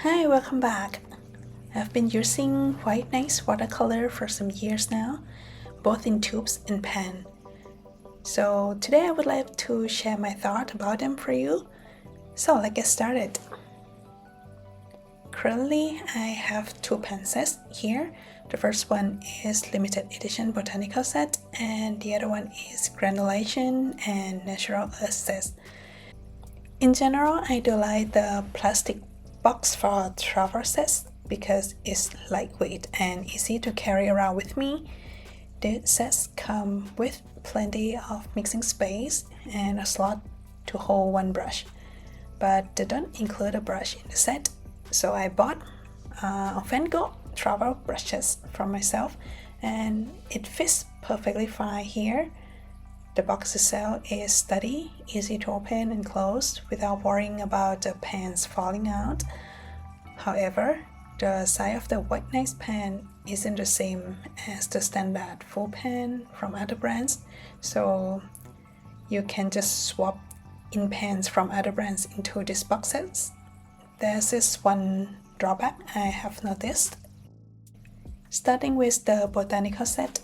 Hi, welcome back. I've been using white nice watercolor for some years now, both in tubes and pen. So today I would like to share my thought about them for you. So let's get started. Currently I have two pen sets here. The first one is limited edition Botanical Set and the other one is Granulation and Natural Earth Set. In general, I do like the plastic box for travel sets because it's lightweight and easy to carry around with me. The sets come with plenty of mixing space and a slot to hold one brush, but they don't include a brush in the set, so I bought Van Gogh travel brushes for myself and it fits perfectly fine here. The box itself is sturdy, easy to open and close without worrying about the pens falling out. However, the size of the white nice pen isn't the same as the standard full pen from other brands, so you can just swap in pens from other brands into these boxes. There's this one drawback I have noticed. Starting with the Botanical Set,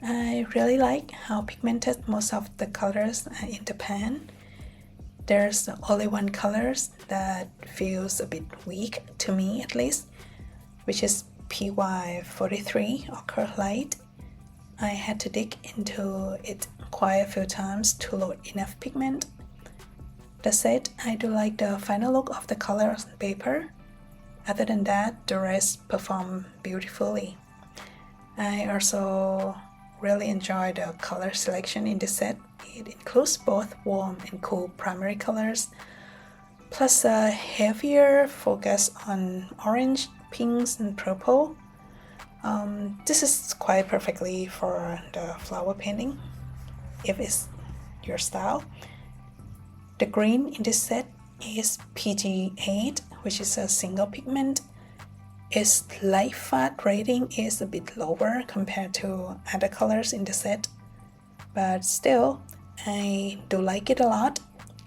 I really like how pigmented most of the colors are in the pen. There's only one color that feels a bit weak, to me at least, which is PY43 Ochre Light. I had to dig into it quite a few times to load enough pigment. That said, I do like the final look of the colors on paper. Other than that, the rest perform beautifully. I also really enjoy the color selection in this set. It includes both warm and cool primary colors, plus a heavier focus on orange, pinks, and purple. This is quite perfectly for the flower painting, if it's your style. The green in this set is PG8, which is a single pigment. Its light fade rating is a bit lower compared to other colors in the set, but still, I do like it a lot.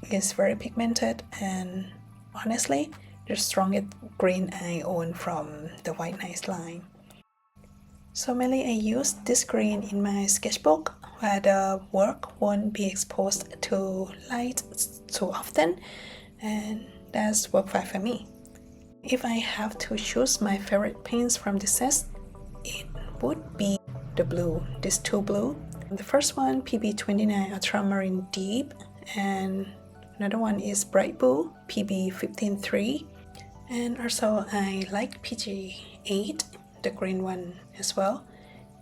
It's very pigmented and honestly, the strongest green I own from the white nice line. So mainly I use this green in my sketchbook where the work won't be exposed to light too often, and that's worked fine for me. If I have to choose my favorite paints from this set, it would be the blue, these two blue. The first one, PB29 Ultramarine Deep, and another one is Bright Blue, PB153. And also I like PG8, the green one as well.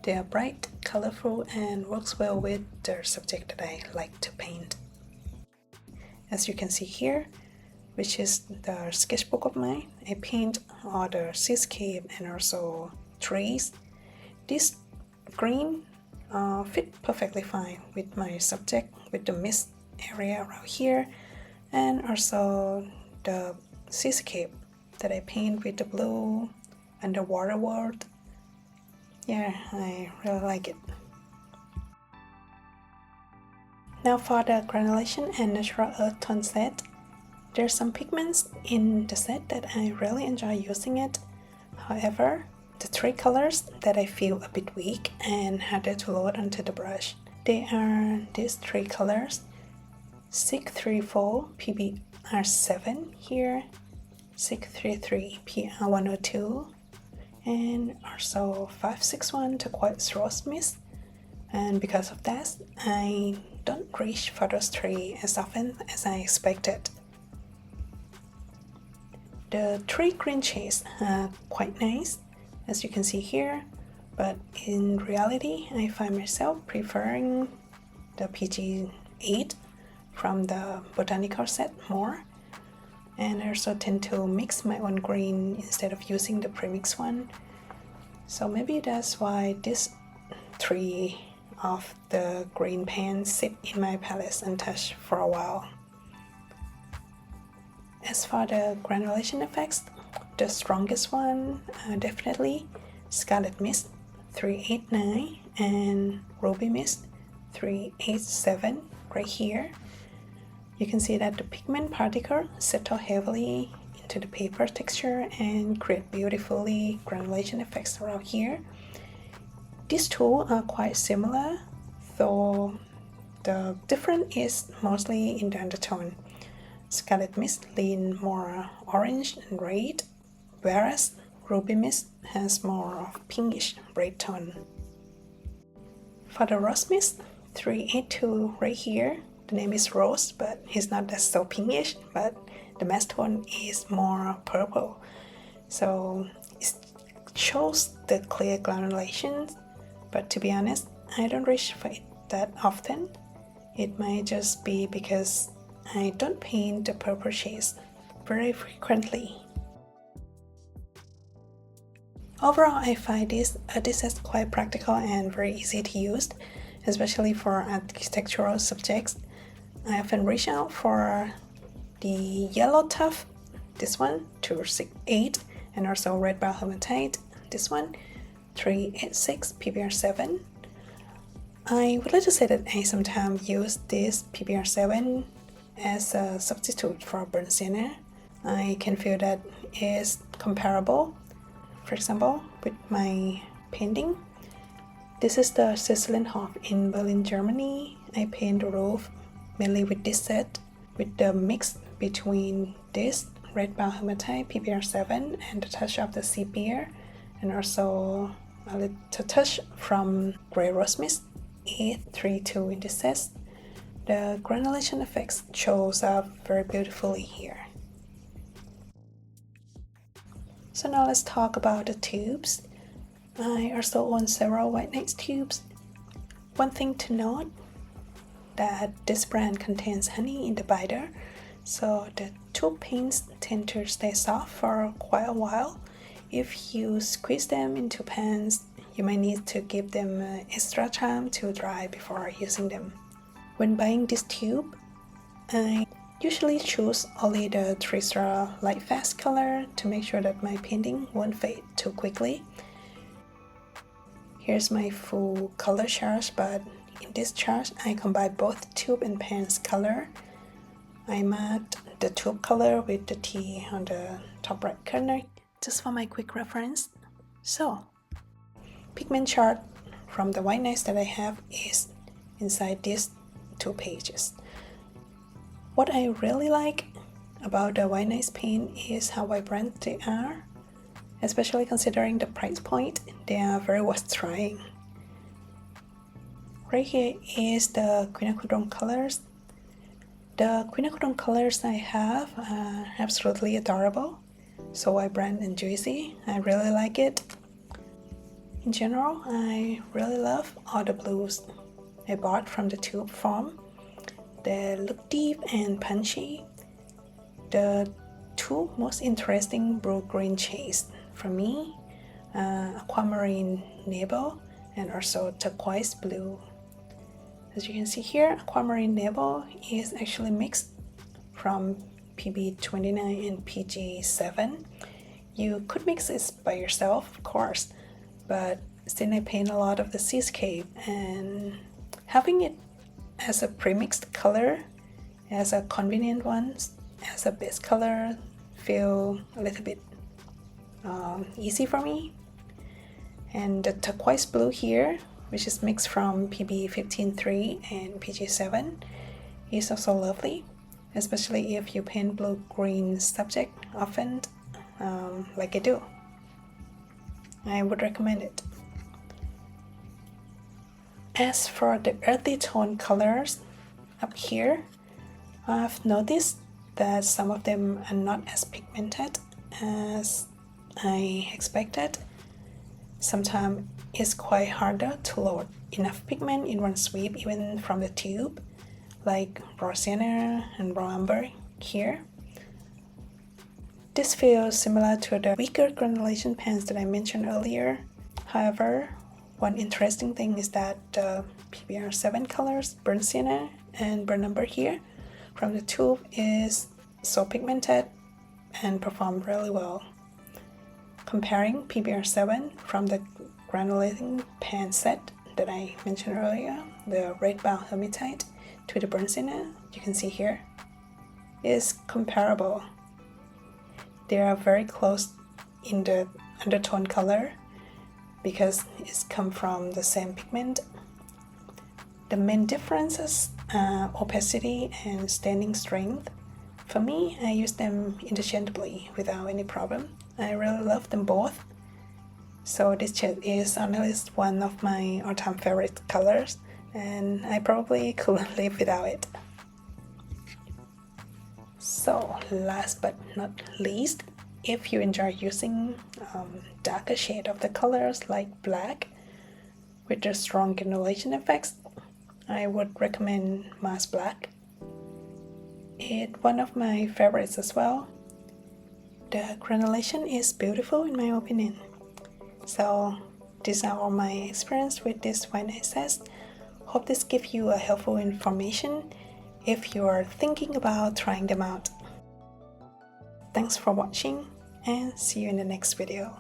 They are bright, colorful, and works well with the subject that I like to paint. As you can see here, which is the sketchbook of mine, I paint all the seascape and also trees. This green fit perfectly fine with my subject, with the mist area around here, and also the seascape that I paint with the blue underwater world. Yeah, I really like it. Now for the Granulation and Natural Earth Tone Set. There's some pigments in the set that I really enjoy using it. However, the three colors that I feel a bit weak and harder to load onto the brush. They are these three colors: 634 PBR7 here, 633 PR102, and also 561 Turquoise Rose Mist. And because of that, I don't reach for those three as often as I expected. The three green shades are quite nice, as you can see here, but in reality I find myself preferring the PG8 from the Botanical Set more, and I also tend to mix my own green instead of using the premix one, so maybe that's why these three of the green pans sit in my palette untouched for a while. As for the granulation effects, the strongest one are definitely Scarlet Mist 389 and Ruby Mist 387 right here. You can see that the pigment particle settle heavily to the paper texture and create beautifully granulation effects around here. These two are quite similar, though the difference is mostly in the undertone. Scarlet Mist lean more orange and red, whereas Ruby Mist has more of pinkish red tone. For the Rose Mist 382 right here, the name is Rose, but it's not that so pinkish, but the mask tone is more purple. So it shows the clear granulation, but to be honest, I don't reach for it that often. It might just be because I don't paint the purple shades very frequently. Overall, I find this is quite practical and very easy to use, especially for architectural subjects. I often reach out for the yellow tuff, this one 268, and also red brown hematite, this one 386 PBR7. I would like to say that I sometimes use this PBR7 as a substitute for burnt sienna. I can feel that it's comparable. For example, with my painting, this is the Sicilienhof in Berlin, Germany. I paint the roof mainly with this set, with the mix between this red brown hematite PBR7 and a touch of the sepia, and also a little touch from Grey Rose Mist 832 in this set. The granulation effects shows up very beautifully here. So now let's talk about the tubes. I also own several White Nights tubes. One thing to note, that this brand contains honey in the binder, so the tube paints tend to stay soft for quite a while. If you squeeze them into pans, you might need to give them extra time to dry before using them. When buying this tube, I usually choose only the 3-star light fast color to make sure that my painting won't fade too quickly. Here's my full color charge, but in this charge I combine both tube and pan's color. I marked the tube color with the T on the top right corner, just for my quick reference. So, pigment chart from the White Nights that I have is inside these 2 pages. What I really like about the White Nights paint is how vibrant they are, especially considering the price point. They are very worth trying. Right here is the quinacridone colors. The quinacridone colors I have are absolutely adorable, so vibrant and juicy. I really like it. In general, I really love all the blues I bought from the tube form. They look deep and punchy. The 2 most interesting blue-green shades for me, aquamarine navel and also turquoise blue. As you can see here, aquamarine navel is actually mixed from PB29 and PG7. You could mix this by yourself, of course, but since I paint a lot of the seascape, and having it as a pre-mixed color, as a convenient one, as a base color, feel a little bit easy for me. And the turquoise blue here, which is mixed from PB15-3 and PG7, is also lovely, especially if you paint blue-green subject often, like I do. I would recommend it. As for the earthy tone colors up here, I've noticed that some of them are not as pigmented as I expected. Sometimes it's quite harder to load enough pigment in one sweep, even from the tube, like raw sienna and raw umber here. This feels similar to the weaker granulation pans that I mentioned earlier. However, one interesting thing is that the PBR7 colors, burnt sienna and burnt umber here, from the tube is so pigmented and perform really well. Comparing PBR7 from the granulating pan set that I mentioned earlier, the red brown hematite, to the burnt sienna, you can see here, is comparable. They are very close in the undertone color because it's come from the same pigment. The main differences are opacity and staining strength. For me, I use them interchangeably without any problem. I really love them both. So this shade is on the list one of my all-time favorite colors, and I probably couldn't live without it. So last but not least, if you enjoy using darker shade of the colors like black with the strong granulation effects, I would recommend Mars Black. It's one of my favorites as well. The granulation is beautiful in my opinion. So these are all my experience with this white night sets. Hope this gives you a helpful information if you are thinking about trying them out. Thanks for watching and see you in the next video.